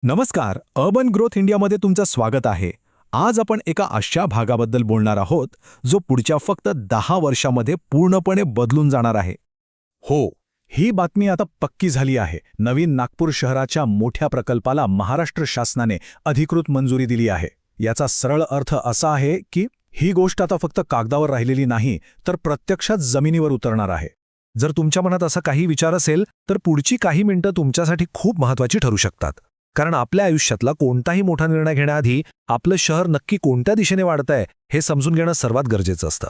नमस्कार, urban growth इंडियामध्ये तुमचं स्वागत आहे. आज आपण एका अशा भागाबद्दल बोलणार आहोत जो पुढच्या फक्त 10 वर्षामध्ये पूर्णपणे बदलून जाणार आहे. हो, ही बातमी आता पक्की झाली आहे. नवीन नागपूर शहराच्या मोठ्या प्रकल्पाला महाराष्ट्र शासनाने अधिकृत मंजुरी दिली आहे. याचा सरळ अर्थ असा आहे की ही गोष्ट आता फक्त कागदावर राहिलेली नाही, तर प्रत्यक्षात जमिनीवर उतरणार आहे. जर तुमच्या मनात असा काही विचार असेल तर पुढची काही मिनिटं तुमच्यासाठी खूप महत्त्वाची ठरू शकतात. कारण आपल्या आयुष्यातला कोणताही मोठा निर्णय घेण्याआधी आपलं शहर नक्की कोणत्या दिशेने वाढतंय हे समजून घेणं सर्वात गरजेचं असतं.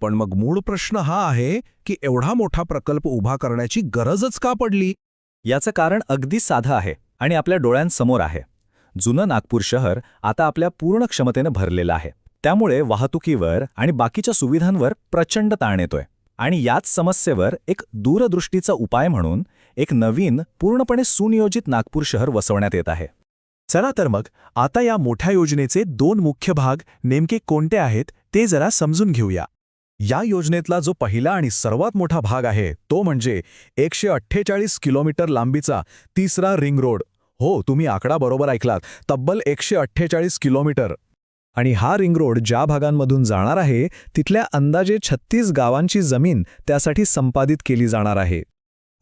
पण मग मूळ प्रश्न हा आहे की एवढा मोठा प्रकल्प उभा करण्याची गरजच का पडली? याचं कारण अगदी साधं आहे आणि आपल्या डोळ्यांसमोर आहे. जुनं नागपूर शहर आता आपल्या पूर्ण क्षमतेनं भरलेलं आहे. त्यामुळे वाहतुकीवर आणि बाकीच्या सुविधांवर प्रचंड ताण येतोय. आणि याच समस्येवर एक दूरदृष्टीचा उपाय म्हणून एक नवीन पूर्णपणे सुनियोजित नागपूर शहर वसवण्यात येत आहे. चला तर मग आता या मोठ्या योजनेचे 2 मुख्य भाग नेमके कोणते आहेत ते जरा समजून घेऊया. या योजनेतला जो पहिला आणि सर्वात मोठा भाग आहे तो म्हणजे 148 किलोमीटर लांबीचा तिसरा रिंग रोड. हो, तुम्ही आकडा बरोबर ऐकलात, तब्बल 148 किलोमीटर. आणि हा रिंग रोड ज्या भागांमधून जाणार आहे तिथल्या अंदाजे 36 गावांची जमीन त्यासाठी संपादित केली जाणार आहे.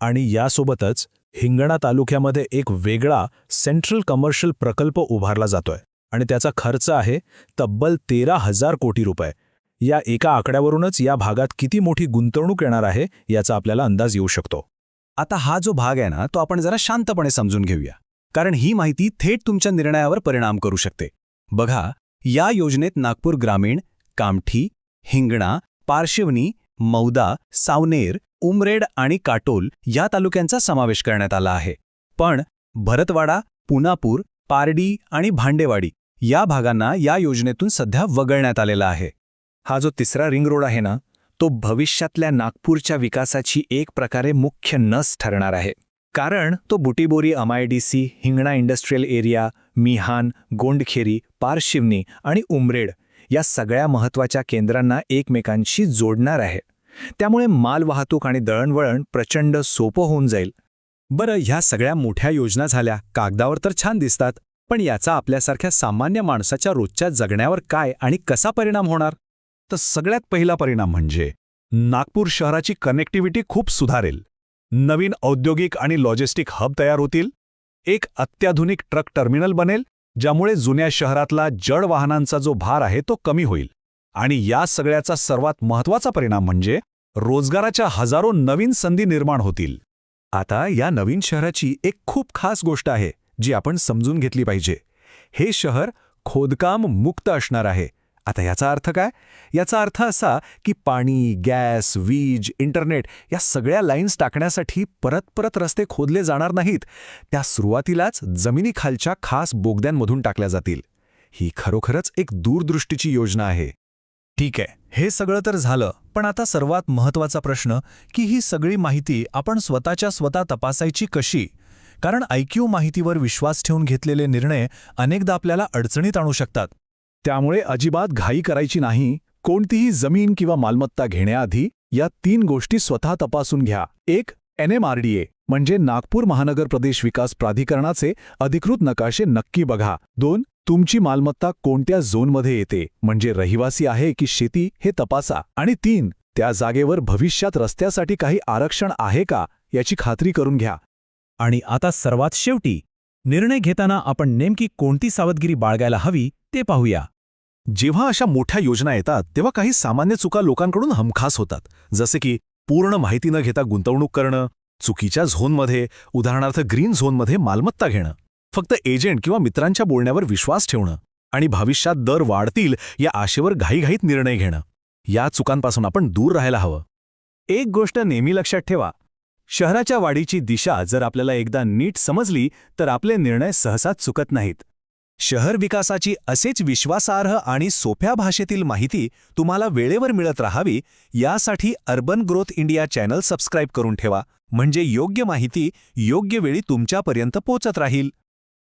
आणि यासोबतच हिंगणा तालुक्यामध्ये एक वेगळा सेंट्रल कमर्शियल प्रकल्प उभारला जातोय आणि त्याचा खर्च आहे तब्बल 13,000 कोटी रुपये. या एका आकड्यावरूनच या भागात किती मोठी गुंतवणूक येणार आहे याचा आपल्याला अंदाज येऊ शकतो. आता हा जो भाग आहे ना, तो आपण जरा शांतपणे समजून घेऊया, कारण ही माहिती थेट तुमच्या निर्णयावर परिणाम करू शकते. बघा, या योजनेत नागपूर ग्रामीण, कामठी, हिंगणा, पारशिवनी, मौदा, सावनेर, उमरेड आणि काटोल या तालुक्यांचा समावेश करण्यात आला आहे. पण भरतवाडा, पुनापूर, पारडी आणि भांडेवाडी या भागांना या योजनेतून सध्या वगळण्यात आलेला आहे. हा जो तिसरा रिंग रोड आहे ना, तो भविष्यातल्या नागपूरच्या विकासाची एक प्रकारे मुख्य नस ठरणार आहे. कारण तो Butibori MIDC, Hingna industrial area, Mihan, Gondkhairi, Parshivni आणि उमरेड या सगळ्या महत्त्वाच्या केंद्रांना एकमेकांशी जोडणार आहे. त्यामुळे मालवाहतूक आणि दळणवळण प्रचंड सोपं होऊन जाईल. बरं, ह्या सगळ्या मोठ्या योजना झाल्या, कागदावर तर छान दिसतात, पण याचा आपल्यासारख्या सामान्य माणसाच्या रोजच्या जगण्यावर काय आणि कसा परिणाम होणार? तर सगळ्यात पहिला परिणाम म्हणजे नागपूर शहराची कनेक्टिव्हिटी खूप सुधारेल. नवीन औद्योगिक आणि लॉजिस्टिक हब तयार होतील. एक अत्याधुनिक ट्रक टर्मिनल बनेल, ज्यामुळे जुन्या शहरातला जड वाहनांचा जो भार आहे तो कमी होईल. आणि या सगळ्याचा सर्वात महत्त्वाचा परिणाम म्हणजे रोजगाराच्या हजारो नवीन संधी निर्माण होतील. आता या नवीन शहराची एक खूप खास गोष्ट आहे जी आपण समजून घेतली पाहिजे. हे शहर खोदकाम मुक्त असणार आहे. आता याचा अर्थ काय? याचा अर्थ असा की पाणी, गॅस, वीज, इंटरनेट या सगळ्या लाईन्स टाकण्यासाठी परत रस्ते खोदले जाणार नाहीत. त्या सुरुवातीलाच जमिनीखालच्या खास बोगद्यांमधून टाकल्या जातील. ही खरोखरच एक दूरदृष्टीची योजना आहे. ठीक आहे, हे सगळं तर झालं, पण आता सर्वात महत्त्वाचा प्रश्न की ही सगळी माहिती आपण स्वतः तपासायची कशी? कारण IQ माहितीवर विश्वास ठेवून घेतलेले निर्णय अनेकदा आपल्याला अडचणीत आणू शकतात. त्यामुळे अजिबात घाई करायची नाही. कोणतीही जमीन किंवा मालमत्ता घेण्याआधी या 3 गोष्टी स्वतः तपासून घ्या. 1. NMRDA म्हणजे नागपूर महानगर प्रदेश विकास प्राधिकरणाचे अधिकृत नकाशे नक्की बघा. 2. तुमची मालमत्ता कोणत्या झोनमध्ये येते म्हणजे रहिवासी आहे की शेती हे तपासा. आणि 3. त्या जागेवर भविष्यात रस्त्यासाठी काही आरक्षण आहे का याची खात्री करून घ्या. आणि आता सर्वात शेवटी, निर्णय घेताना आपण नेमकी कोणती सावधगिरी बाळगायला हवी ते पाहूया. जेव्हा अशा मोठ्या योजना येतात तेव्हा काही सामान्य चुका लोकांकडून हमखास होतात. जसे की पूर्ण माहिती न घेता गुंतवणूक करणं, चुकीच्या झोनमध्ये, उदाहरणार्थ ग्रीन झोनमध्ये मालमत्ता घेणं, फक्त एजंट किंवा मित्रांच्या बोलण्यावर विश्वास ठेवणं आणि भविष्यात दर वाढतील या आशेवर घाईघाईत निर्णय घेणं. या चुकांपासून आपण दूर राहायला हवं. एक गोष्ट नेहमी लक्षात ठेवा, शहराच्या वाढीची दिशा जर आपल्याला एकदा नीट समजली तर आपले निर्णय सहसा चुकत नाहीत. शहर विकासाची असेच विश्वासार्ह आणि सोप्या भाषेतील माहिती तुम्हाला वेळेवर मिळत राहावी यासाठी urban growth India channel subscribe करून ठेवा, म्हणजे योग्य माहिती योग्य वेळी तुमच्यापर्यंत पोहोचत राहील.